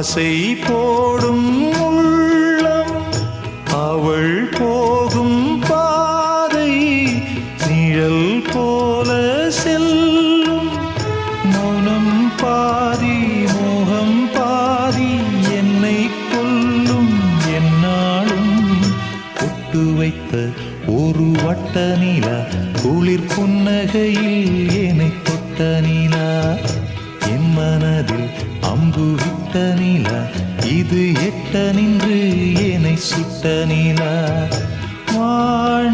ஆசை போடும் உள்ளம் அவள் போகும் பாதை நிழல் போல செல்லும். மௌனம் பாதி மோகம் பாதி என்னை கொல்லும். என்னாலும் ஒட்டு வைத்த ஒரு வட்ட நிலா குளிர் புன்னகையில் என்னை தொட்ட நிலா. என் மனதில் அம்பு விட்ட நிலா இது எட்ட நின்று என்னை சுட்ட நிலா. வாழ